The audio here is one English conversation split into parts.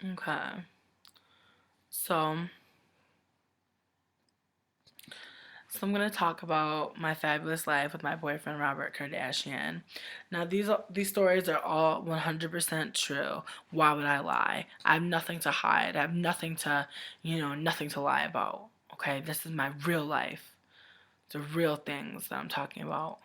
Okay. So, so I'm gonna talk about my fabulous life with my boyfriend Robert Kardashian. Now these stories are all 100% true. Why would I lie? I have nothing to hide. I have nothing to, nothing to lie about. Okay, this is my real life. The real things that I'm talking about.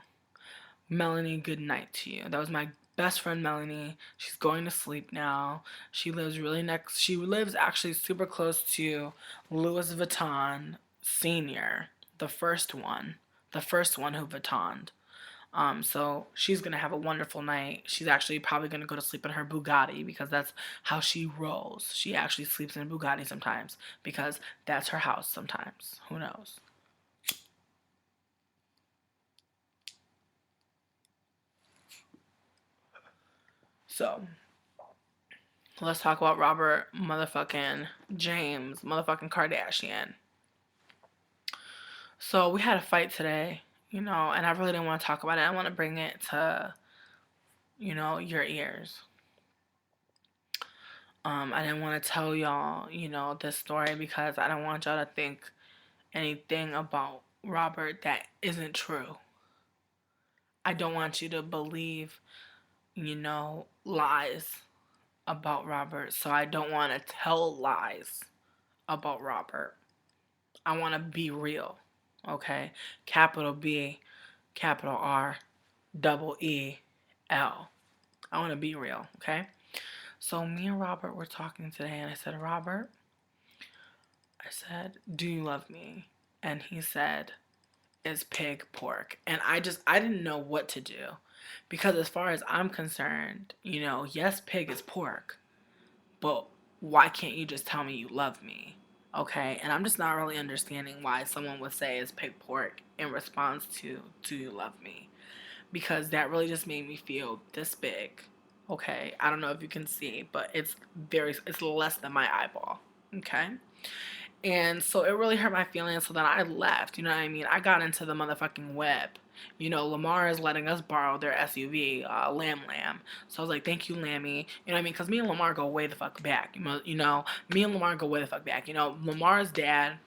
Melanie, good night to you. That was my best friend Melanie. She's going to sleep now. She lives actually super close to Louis Vuitton Senior, the first one. The first one who Vuittoned. So she's gonna have a wonderful night. She's actually probably gonna go to sleep in her Bugatti because that's how she rolls. She actually sleeps in a Bugatti sometimes because that's her house sometimes. Who knows? So let's talk about Robert motherfucking James motherfucking Kardashian. So we had a fight today, and I really didn't want to talk about it. I want to bring it to, your ears. I didn't want to tell y'all, this story because I don't want y'all to think anything about Robert that isn't true. I don't want you to believe, lies about Robert. So I don't want to tell lies about Robert. I want to be real. Okay? Capital B, capital R, double E, L. I want to be real. Okay? So me and Robert were talking today, and I said, Robert, I said, do you love me? And he said, is pig pork? And I didn't know what to do. Because as far as I'm concerned, yes, pig is pork, but why can't you just tell me you love me? Okay, and I'm just not really understanding why someone would say it's pig pork in response to do you love me? Because that really just made me feel this big. Okay, I don't know if you can see, but it's less than my eyeball. Okay, and so it really hurt my feelings. So then I left. You know what I mean? I got into the motherfucking web. Lamar is letting us borrow their SUV, Lamb Lamb. So I was like, thank you, Lammy. You know what I mean? Because me and Lamar go way the fuck back. Me and Lamar go way the fuck back. Lamar's dad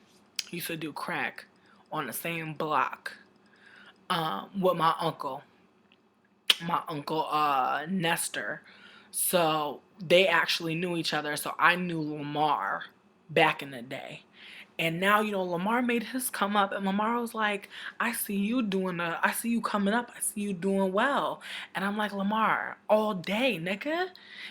used to do crack on the same block with my uncle Nestor. So they actually knew each other. So I knew Lamar back in the day. And now, Lamar made his come up, and Lamar was like, I see you coming up, I see you doing well. And I'm like, Lamar, all day, nigga.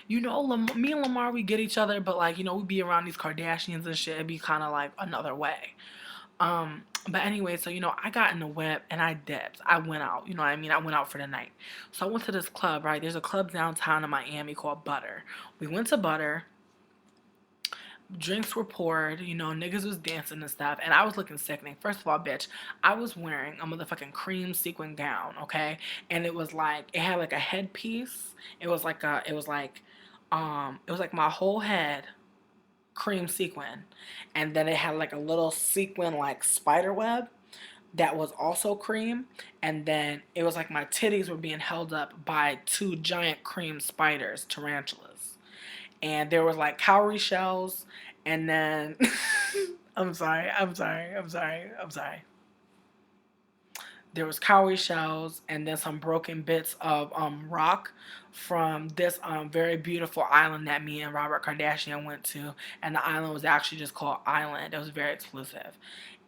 Me and Lamar, we get each other, but like, we be around these Kardashians and shit, it'd be kind of like another way. But anyway, so I got in the whip and I dipped. I went out, you know what I mean? I went out for the night. So I went to this club, right? There's a club downtown in Miami called Butter. We went to Butter, drinks were poured, niggas was dancing and stuff, and I was looking sickening. First of all, bitch, I was wearing a motherfucking cream sequin gown, okay? And it had like a headpiece. It was like my whole head cream sequin. And then it had like a little sequin like spider web that was also cream. And then it was like my titties were being held up by two giant cream spiders, tarantulas, and there was like cowrie shells, and then I'm sorry. There was cowrie shells, and then some broken bits of rock from this very beautiful island that me and Robert Kardashian went to, and the island was actually just called Island. It was very exclusive.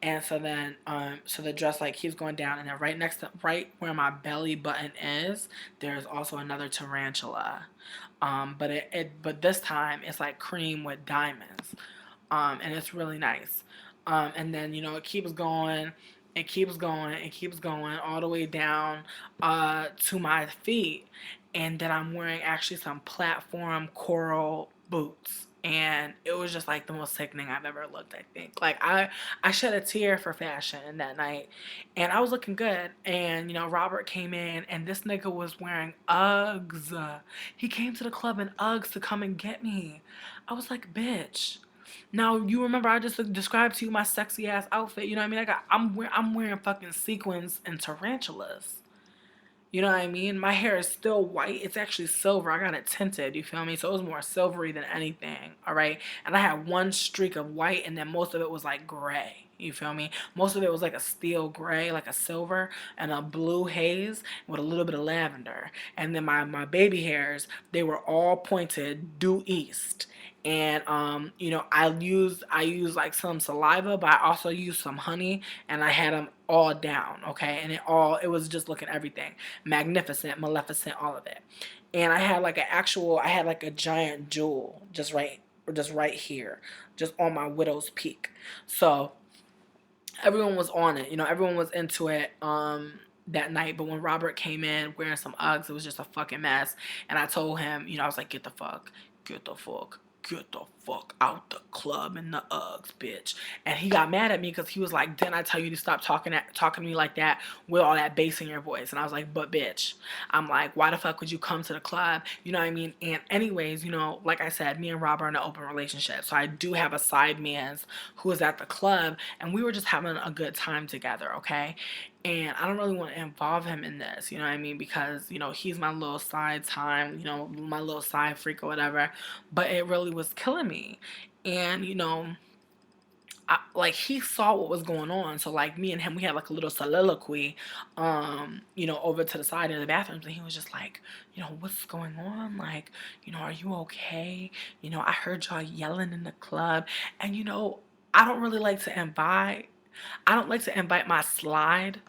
And so then, so the dress like keeps going down, and then right where my belly button is, there's also another tarantula. But this time it's like cream with diamonds, and it's really nice. And then it keeps going, it keeps going, it keeps going all the way down, to my feet, and then I'm wearing actually some platform coral boots. And it was just like the most sickening I've ever looked, I think. Like I shed a tear for fashion that night, and I was looking good. And Robert came in, and this nigga was wearing Uggs. He came to the club in Uggs to come and get me. I was like, bitch. Now you remember I just described to you my sexy ass outfit. You know what I mean? I'm wearing fucking sequins and tarantulas. You know what I mean? My hair is still white. It's actually silver. I got it tinted. You feel me? So it was more silvery than anything. All right. And I had one streak of white, and then most of it was like gray. You feel me? Most of it was like a steel gray, like a silver, and a blue haze with a little bit of lavender. And then my baby hairs, they were all pointed due east. And I used like some saliva, but I also used some honey, and I had them all down, okay? And it was just looking everything magnificent, maleficent, all of it. And I had like a giant jewel just right here, just on my widow's peak. So everyone was on it. Everyone was into it that night. But when Robert came in wearing some Uggs, it was just a fucking mess. And I told him, I was like, get the fuck, get the fuck out the club in the Uggs, bitch. And he got mad at me because he was like, didn't I tell you to stop talking to me like that with all that bass in your voice? And I was like, but bitch, I'm like, why the fuck would you come to the club? You know what I mean? And anyways, like I said, me and Rob are in an open relationship. So I do have a side man's who was at the club, and we were just having a good time together, okay? And I don't really want to involve him in this, you know what I mean? Because, he's my little side time, my little side freak or whatever. But it really was killing me. And, like he saw what was going on. So like me and him, we had like a little soliloquy, over to the side of the bathrooms, and he was just like, what's going on? Like, are you okay? I heard y'all yelling in the club, and I don't really like to invite. I don't like to invite my slide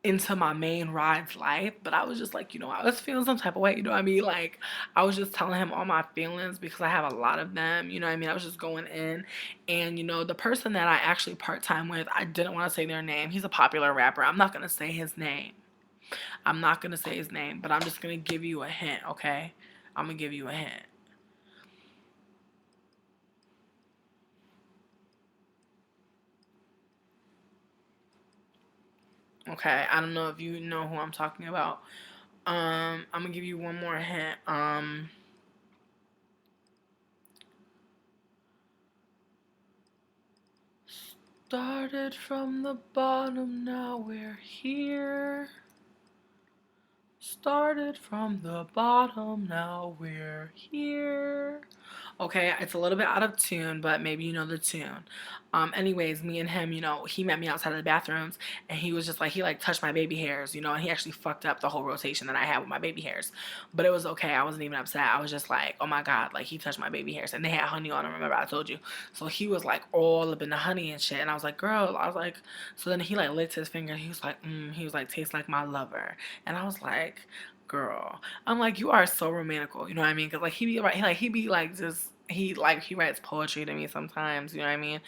into my main ride's life, but I was just like, I was feeling some type of way, you know what I mean? Like, I was just telling him all my feelings because I have a lot of them, you know what I mean? I was just going in, and the person that I actually part time with, I didn't want to say their name. He's a popular rapper. I'm not gonna say his name. I'm not gonna say his name, but I'm just gonna give you a hint, okay? I'm gonna give you a hint. Okay, I don't know if you know who I'm talking about. I'm gonna give you one more hint. Started from the bottom, now we're here. Started from the bottom, now we're here. Okay, it's a little bit out of tune, but maybe you know the tune. Anyways, me and him, he met me outside of the bathrooms, and he was just like, he like touched my baby hairs, and he actually fucked up the whole rotation that I had with my baby hairs. But it was okay. I wasn't even upset. I was just like, oh my God, like he touched my baby hairs, and they had honey on them. Remember I told you? So he was like all up in the honey and shit, and I was like, girl, I was like, so then he like licked his finger. He was like, tastes like my lover, and I was like, girl, I'm like, you are so romantical, you know what I mean? Because like he be like just he writes poetry to me sometimes, you know what I mean?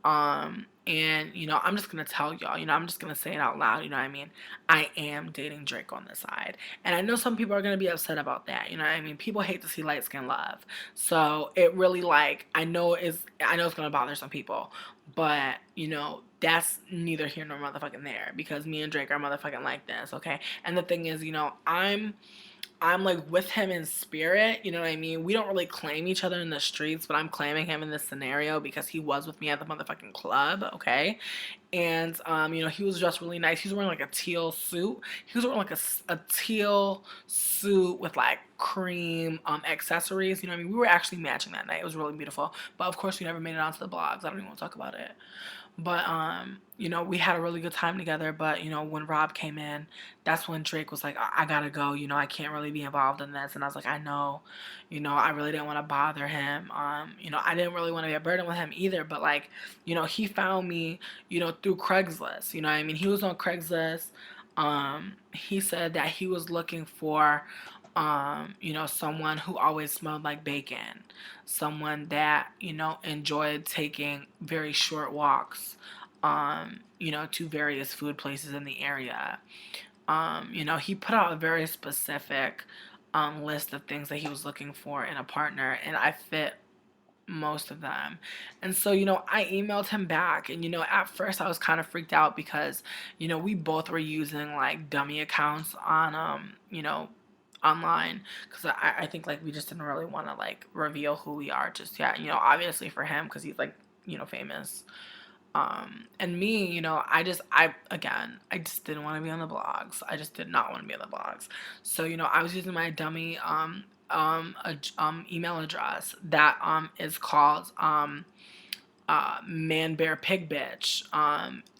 And I'm just gonna tell y'all, I'm just gonna say it out loud, you know what I mean? I am dating Drake on the side. And I know some people are gonna be upset about that, you know what I mean? People hate to see light skin love. So it really like I know it's gonna bother some people, but that's neither here nor motherfucking there because me and Drake are motherfucking like this, okay? And the thing is, I'm like with him in spirit, you know what I mean? We don't really claim each other in the streets, but I'm claiming him in this scenario because he was with me at the motherfucking club, okay? And he was dressed really nice. He was wearing like a teal suit. He was wearing like a teal suit with like cream accessories. You know what I mean? We were actually matching that night. It was really beautiful. But of course, we never made it onto the blogs. I don't even want to talk about it. But we had a really good time together. But when Rob came in, that's when Drake was like, I gotta go. I can't really be involved in this. And I was like, I know. I really didn't want to bother him. I didn't really want to be a burden with him either. But like, he found me, through Craigslist. You know what I mean? He was on Craigslist. He said that he was looking for someone who always smelled like bacon, someone that, enjoyed taking very short walks, to various food places in the area. He put out a very specific list of things that he was looking for in a partner, and I fit most of them. And so, I emailed him back, and at first I was kind of freaked out because, we both were using like dummy accounts on online because I think like we just didn't really want to like reveal who we are just yet. Obviously for him because he's like famous. And me, I just didn't want to be on the blogs. I just did not want to be on the blogs. So, I was using my dummy email address that is called man bear pig bitch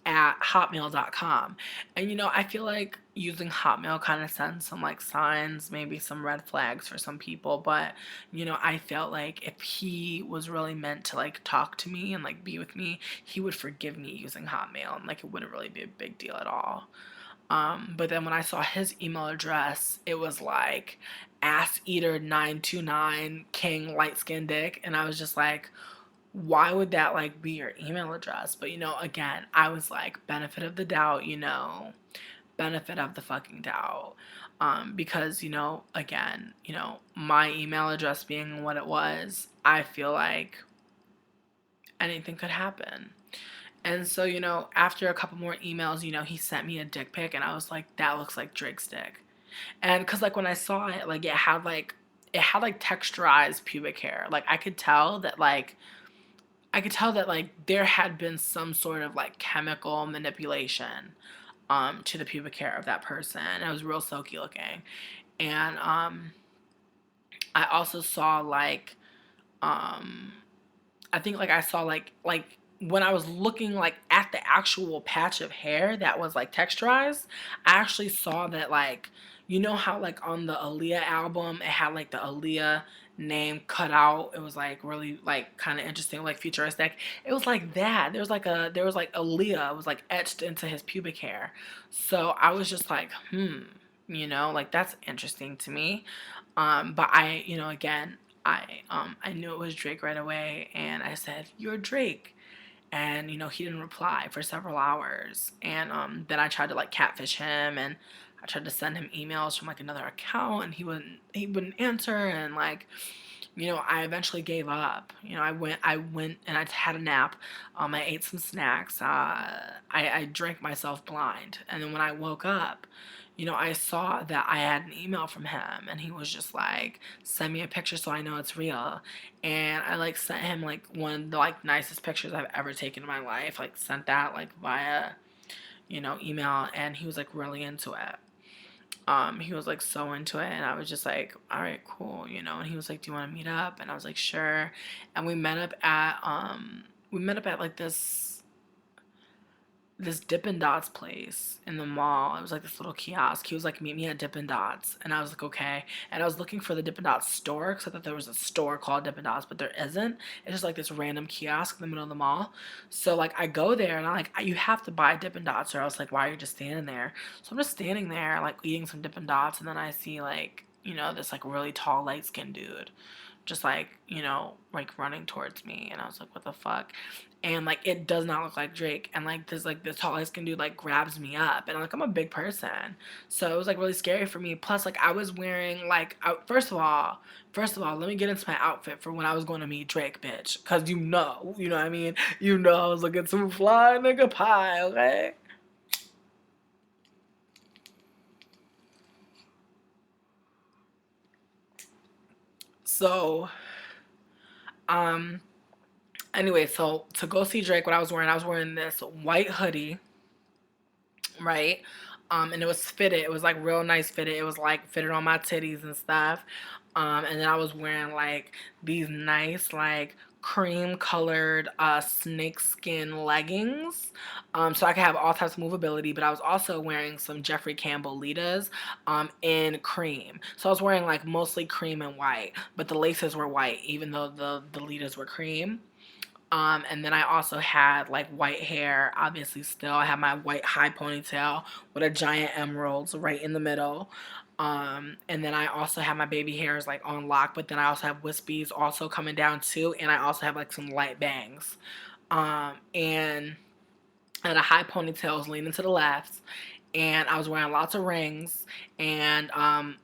at hotmail.com. And I feel like using Hotmail kind of sends some like signs, maybe some red flags for some people. But I felt like if he was really meant to like talk to me and like be with me, he would forgive me using Hotmail, and like it wouldn't really be a big deal at all. But then when I saw his email address, it was like ass eater 929 king light skin dick, and I was just like, why would that like be your email address? But again, I was like, benefit of the doubt, benefit of the fucking doubt. Because, again, my email address being what it was, I feel like anything could happen. And so, after a couple more emails, he sent me a dick pic, and I was like, that looks like Drake's dick. And cause like when I saw it, like it had like texturized pubic hair. Like I could tell that there had been some sort of like chemical manipulation to the pubic hair of that person. It was real silky looking. And I also saw like um I think like I saw like when I was looking like at the actual patch of hair that was like texturized, I actually saw that like how like on the Aaliyah album it had like the Aaliyah name cut out. It was like really like kind of interesting, like futuristic. It was like that. There was like Aaliyah was like etched into his pubic hair. So I was just like, like that's interesting to me. But again, I knew it was Drake right away, and I said, "You're Drake," and he didn't reply for several hours, and then I tried to like catfish him, and I tried to send him emails from like another account, and he wouldn't answer, and like I eventually gave up. I went and I had a nap. I ate some snacks. I drank myself blind. And then when I woke up, I saw that I had an email from him, and he was just like, send me a picture so I know it's real. And I like sent him like one of the like nicest pictures I've ever taken in my life. Like sent that like via, email, and he was like really into it. He was like so into it, and I was just like, all right, cool, and he was like, do you want to meet up? And I was like, sure. And we met up at like this Dippin' Dots place in the mall. It was like this little kiosk. He was like, meet me at Dippin' Dots. And I was like, okay. And I was looking for the Dippin' Dots store because I thought there was a store called Dippin' Dots, but there isn't. It's just like this random kiosk in the middle of the mall. So like I go there and I'm like, you have to buy Dippin' Dots, or else like why are you just standing there? So I'm just standing there like eating some Dippin' Dots, and then I see like, this like really tall light skinned dude just like, like running towards me, and I was like, what the fuck? And like it does not look like Drake, and like this tall light skinned dude like grabs me up, and like I'm a big person, so it was like really scary for me. Plus like I was wearing like first of all, let me get into my outfit for when I was going to meet Drake, bitch, cause you know what I mean, I was looking some fly nigga pie, okay? So um anyway, so to go see Drake, what I was wearing this white hoodie, right? And it was fitted. It was like real nice fitted. It was like fitted on my titties and stuff. And then I was wearing like these nice like cream colored snakeskin leggings. So I could have all types of movability, but I was also wearing some Jeffrey Campbell Litas in cream. So I was wearing like mostly cream and white, but the laces were white, even though the Litas were cream. And then I also had like white hair, obviously still. I had my white high ponytail with a giant emeralds right in the middle. And then I also have my baby hairs like on lock, but then I also have wispies also coming down too, and I also have like some light bangs. And a high ponytail is leaning to the left, and I was wearing lots of rings, and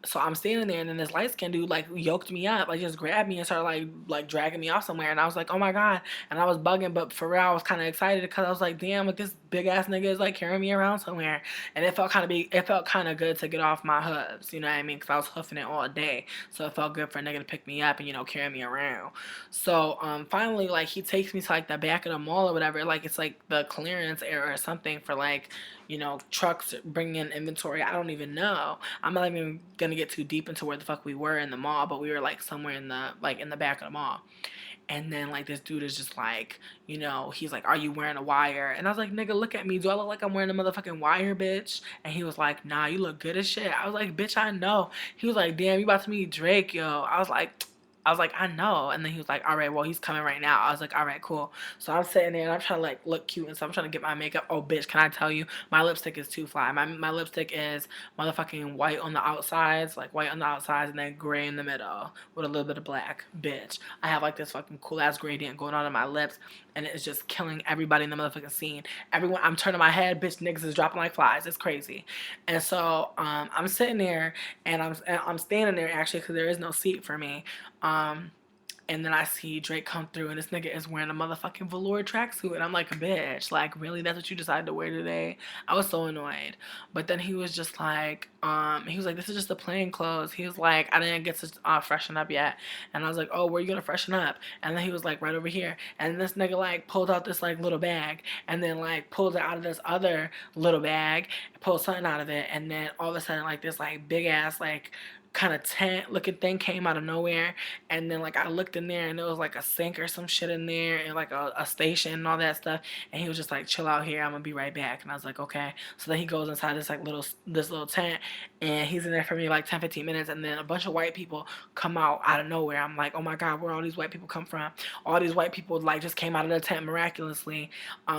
so I'm standing there, and then this light skinned dude like yoked me up, like just grabbed me and started like dragging me off somewhere, and I was like, oh my god, and I was bugging, but for real, I was kind of excited because I was like, damn, like this big ass nigga is like carrying me around somewhere, and it felt kind of it felt kind of good to get off my hooves, you know what I mean? Because I was hoofing it all day, so it felt good for a nigga to pick me up and carry me around. So finally, like he takes me to like the back of the mall or whatever, like it's like the clearance area or something for like trucks bringing in inventory. I don't even know. I'm not even gonna get too deep into where the fuck we were in the mall, but we were like somewhere in the back of the mall. And then like this dude is just like, he's like, "Are you wearing a wire?" And I was like, "Nigga, look at me. Do I look like I'm wearing a motherfucking wire, bitch?" And he was like, "Nah, you look good as shit." I was like, "Bitch, I know." He was like, "Damn, you about to meet Drake, yo." I was like, I know. And then he was like, all right, well, he's coming right now. I was like, all right, cool. So I'm sitting there and I'm trying to like look cute and stuff. I'm trying to get my makeup. Oh, bitch, can I tell you? My lipstick is too fly. My lipstick is motherfucking white on the outsides, like white on the outsides and then gray in the middle with a little bit of black. Bitch. I have like this fucking cool ass gradient going on in my lips and it's just killing everybody in the motherfucking scene. Everyone, I'm turning my head, bitch, niggas is dropping like flies. It's crazy. And so I'm sitting there and I'm standing there actually because there is no seat for me. Um, and then I see Drake come through, and this nigga is wearing a motherfucking velour tracksuit, and I'm like, bitch, like, really? That's what you decided to wear today? I was so annoyed. But then he was just like, he was like, this is just the plain clothes. He was like, I didn't get to freshen up yet, and I was like, oh, where are you gonna freshen up? And then he was like, right over here, and this nigga like pulled out this like little bag, and then like pulled it out of this other little bag, pulled something out of it, and then all of a sudden like this like big ass like kind of tent looking thing came out of nowhere, and then like I looked in there and there was like a sink or some shit in there and like a station and all that stuff, and he was just like, chill out here, I'm gonna be right back. And I was like, okay. So then he goes inside this little tent, and he's in there for me like 10-15 minutes, and then a bunch of white people come out of nowhere. I'm like, oh my god, where all these white people come from? All these white people like just came out of the tent miraculously,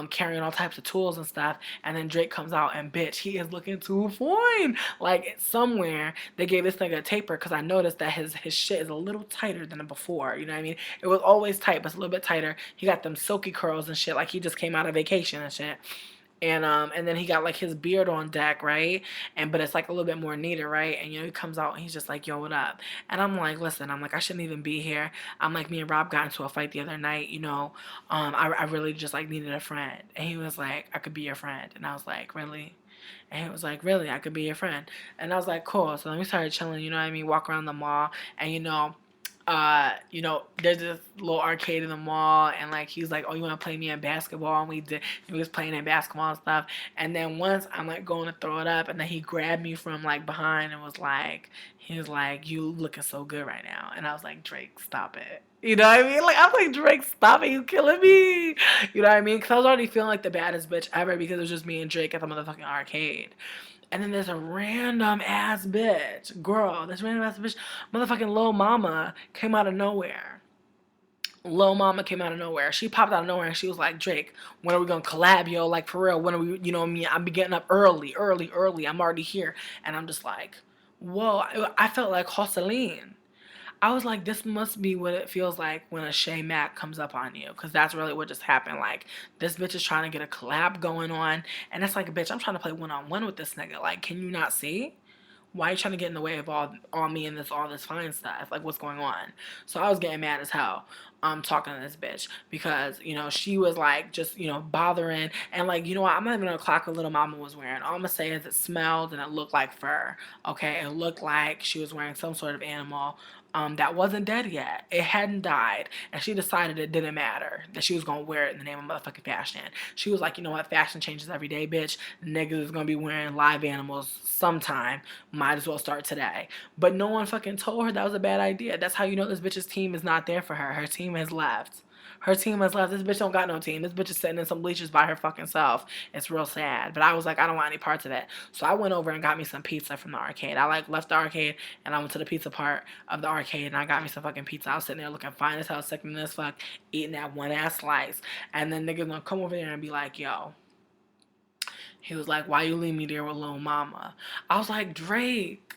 carrying all types of tools and stuff. And then Drake comes out, and bitch, he is looking too fine. Like somewhere they gave this nigga a taper because I noticed that his shit is a little tighter than before. You know what I mean? It was always tight, but it's a little bit tighter. He got them silky curls and shit, like he just came out of vacation and shit. And then he got like his beard on deck, right? And but it's like a little bit more neater, right? And he comes out and he's just like, yo, what up? And I'm like, listen, I'm like, I shouldn't even be here. I'm like, me and Rob got into a fight the other night, I really just like needed a friend. And he was like, I could be your friend. And I was like, really? And he was like, really, I could be your friend. And I was like, cool. So then we started chilling, you know what I mean, walk around the mall, and there's this little arcade in the mall, and like he's like, "Oh, you want to play me in basketball?" And we did. He was playing in basketball and stuff. And then once I'm like going to throw it up, and then he grabbed me from like behind and he was like, "You looking so good right now." And I was like, "Drake, stop it." You know what I mean? Like I was like, "Drake, stop it! You killing me!" You know what I mean? Because I was already feeling like the baddest bitch ever because it was just me and Drake at the motherfucking arcade. And then there's a random ass bitch, girl, this random ass bitch, motherfucking Lil Mama came out of nowhere. Lil Mama came out of nowhere. She popped out of nowhere and she was like, Drake, when are we gonna collab, yo? Like for real, when are we, me? I'm be getting up early, early, early. I'm already here. And I'm just like, whoa, I felt like Hosseline. I was like, this must be what it feels like when a Shay Mac comes up on you. Because that's really what just happened. Like, this bitch is trying to get a collab going on. And it's like, bitch, I'm trying to play one-on-one with this nigga. Like, can you not see? Why are you trying to get in the way of all me and all this fine stuff? Like, what's going on? So I was getting mad as hell. Talking to this bitch because she was like just bothering, and like what, I'm not even gonna clock what little mama was wearing. All I'm gonna say is it smelled and it looked like fur. Okay, it looked like she was wearing some sort of animal that wasn't dead yet. It hadn't died, and she decided it didn't matter that she was gonna wear it in the name of motherfucking fashion. She was like, you know what, fashion changes every day, bitch. Niggas is gonna be wearing live animals sometime. Might as well start today. But no one fucking told her that was a bad idea. That's how you know this bitch's team is not there for her. Her team has left. Her team has left. This bitch don't got no team. This bitch is sitting in some bleachers by her fucking self. It's real sad. But I was like, I don't want any parts of it. So I went over and got me some pizza from the arcade. I like left the arcade and I went to the pizza part of the arcade and I got me some fucking pizza. I was sitting there looking fine as hell, sickening as fuck, eating that one ass slice. And then niggas gonna come over there and be like, yo. He was like, why you leave me there with little mama? I was like, Drake.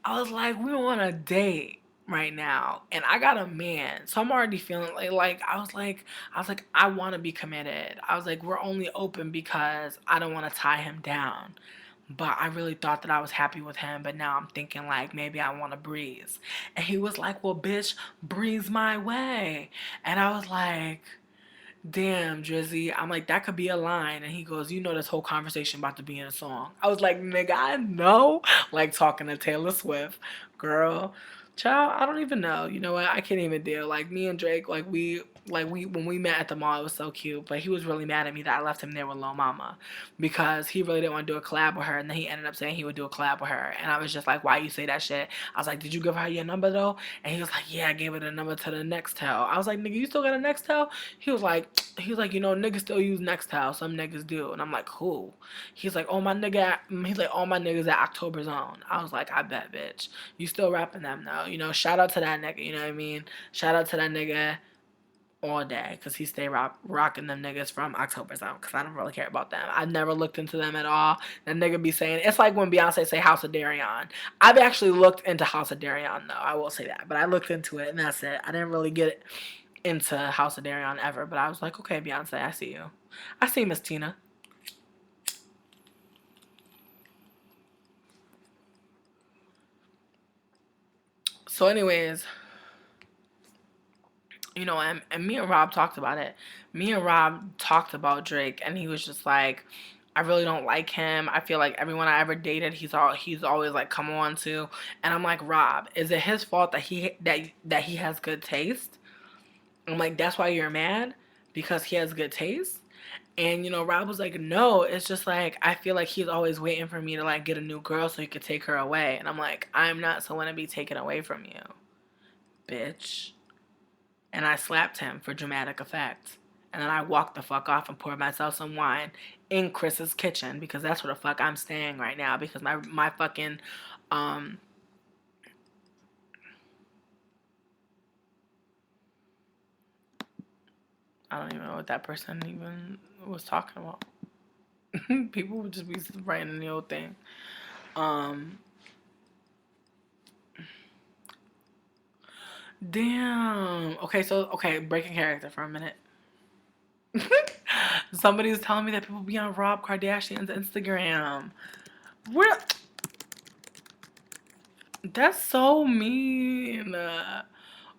I was like, we on a date right now, and I got a man, so I'm already feeling like I was like, I want to be committed. I was like, we're only open because I don't want to tie him down. but I really thought that I was happy with him, but now I'm thinking like maybe I want to breeze. And he was like, well, bitch, breeze my way. And I was like, damn, Drizzy. I'm like, that could be a line. And he goes, you know, this whole conversation about to be in a song. I was like, nigga, I know. Like talking to Taylor Swift. Girl, child, I don't even know. You know what? I can't even deal. Like me and Drake, when we met at the mall, it was so cute. But he was really mad at me that I left him there with Lil Mama because he really didn't want to do a collab with her. And then he ended up saying he would do a collab with her. And I was just like, why you say that shit? I was like, did you give her your number though? And he was like, yeah, I gave her the number to the Nextel. I was like, nigga, you still got a Nextel? He was like, you know, niggas still use Nextel. Some niggas do. And I'm like, who? He's like, oh, my nigga. He's like, all my niggas at October Zone. I was like, I bet, bitch. You still rapping them though. You know, shout out to that nigga. You know what I mean? Shout out to that nigga all day because he stay rocking them niggas from October Zone because I don't really care about them. I never looked into them at all. That nigga be saying, it's like when Beyonce say House of Darion. I've actually looked into House of Darion though. I will say that. But I looked into it and that's it. I didn't really get into House of Darion ever, but I was like, okay, Beyonce, I see you. I see Miss Tina. So, anyways, you know, and me and Rob talked about it. Me and Rob talked about Drake, and he was just like, I really don't like him. I feel like everyone I ever dated, he's always like come on to, and I'm like, Rob, is it his fault that he has good taste? I'm like, that's why you're mad because he has good taste. And you know, Rob was like, no, it's just like I feel like he's always waiting for me to like get a new girl so he could take her away. And I'm like, I'm not someone to be taken away from you, bitch. And I slapped him for dramatic effect. And then I walked the fuck off and poured myself some wine in Chris's kitchen because that's where the fuck I'm staying right now because my fucking um I don't even know what that person even was talking about. People would just be writing the old thing. Um Damn. Okay, breaking character for a minute. Somebody's telling me that people be on Rob Kardashian's Instagram. Where? That's so mean.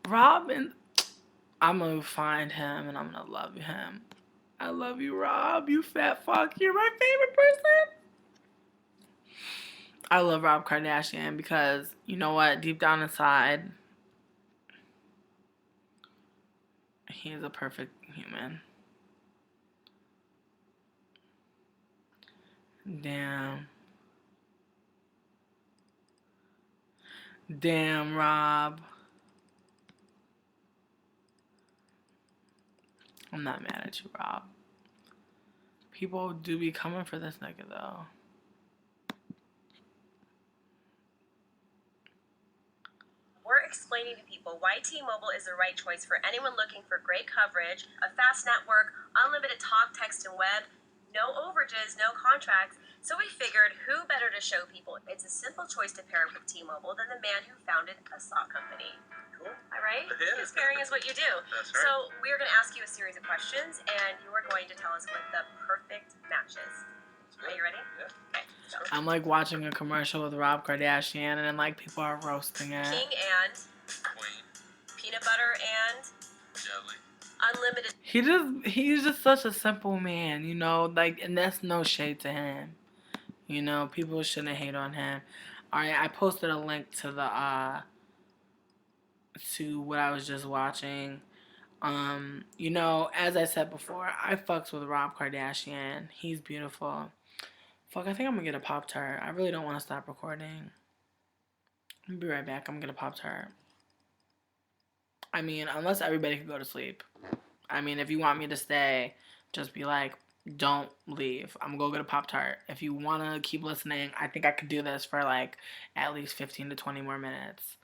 Rob, I'm gonna find him and I'm gonna love him. I love you, Rob. You fat fuck. You're my favorite person. I love Rob Kardashian because you know what? Deep down inside, he is a perfect human. Damn. Damn, Rob. I'm not mad at you, Rob. People do be coming for this nigga though. We're explaining to people why T-Mobile is the right choice for anyone looking for great coverage, a fast network, unlimited talk, text, and web, no overages, no contracts. So we figured who better to show people it's a simple choice to pair with T-Mobile than the man who founded a stock company. Cool. All right? Yeah. Because pairing is what you do. That's right. So we're going to ask you a series of questions, and you are going to tell us what the perfect match is. Are you ready? Yeah. Okay. So. I'm like watching a commercial with Rob Kardashian and then like people are roasting it. King and Queen. Peanut butter and jelly. Unlimited. He's just such a simple man, you know, like and that's no shade to him. You know, people shouldn't hate on him. Alright, I posted a link to the to what I was just watching. You know, as I said before, I fucks with Rob Kardashian. He's beautiful. Fuck, I think I'm gonna get a Pop Tart. I really don't want to stop recording. I'll be right back. I'm gonna Pop Tart. I mean, unless everybody could go to sleep. I mean, if you want me to stay, just be like, don't leave. I'm gonna go get a Pop Tart. If you wanna keep listening, I think I could do this for like at least 15 to 20 more minutes.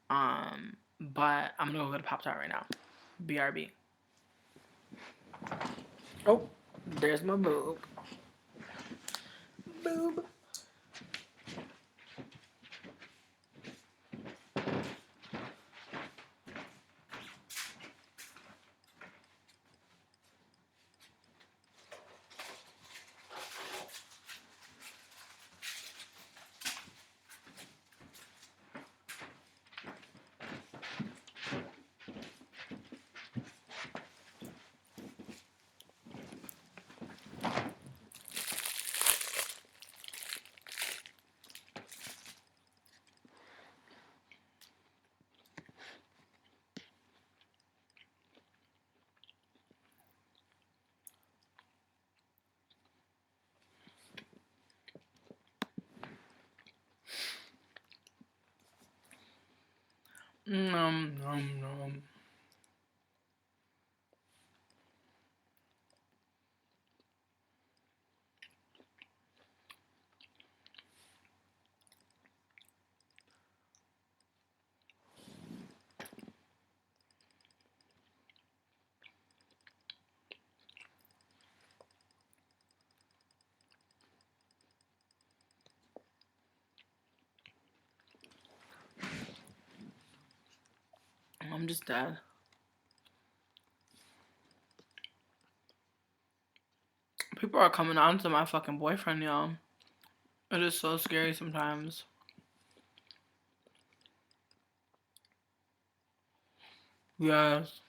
But I'm gonna go get a Pop Tart right now. BRB. Oh, there's my boob. Boob. Nom. I'm just dead. People are coming on to my fucking boyfriend, y'all. It is so scary sometimes. Yes.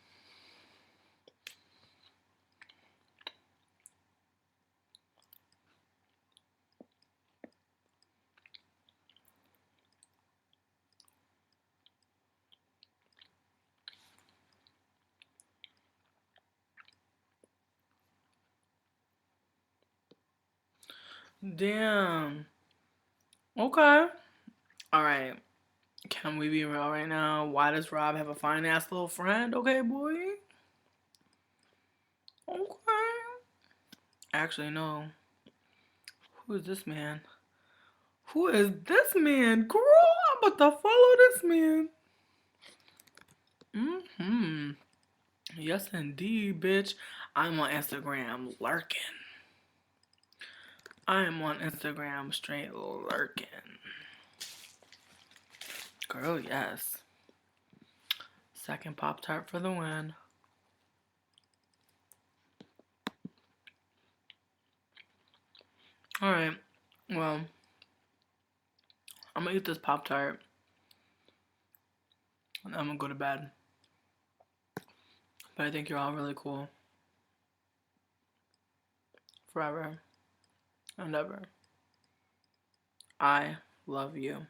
Damn. Okay. Alright. Can we be real right now? Why does Rob have a fine ass little friend? Okay, boy. Okay. Actually, no. Who is this man? Who is this man? Girl, I'm about to follow this man. Mm-hmm. Yes, indeed, bitch. I'm on Instagram lurking. I am on Instagram straight lurking. Girl, yes. Second Pop Tart for the win. Alright. Well, I'm gonna eat this Pop Tart. And I'm gonna go to bed. But I think you're all really cool. Forever and ever. I love you.